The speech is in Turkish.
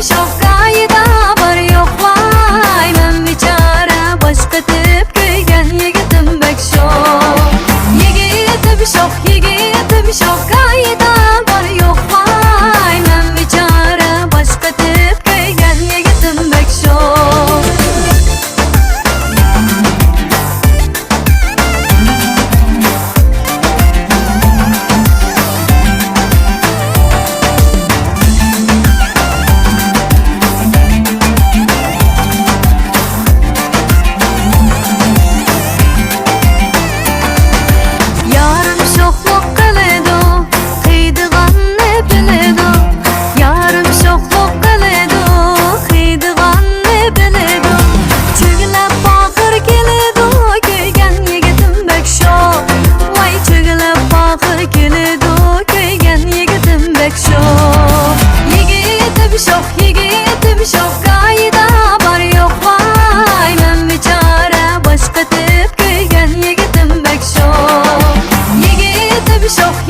bir şok gayda var yok vay men biçare başka tip köygen yigitim bek şok yigiti bir şok yigiti bir şok gayda var yok vay men biçare başka tip köygen yigitim bek şok Şok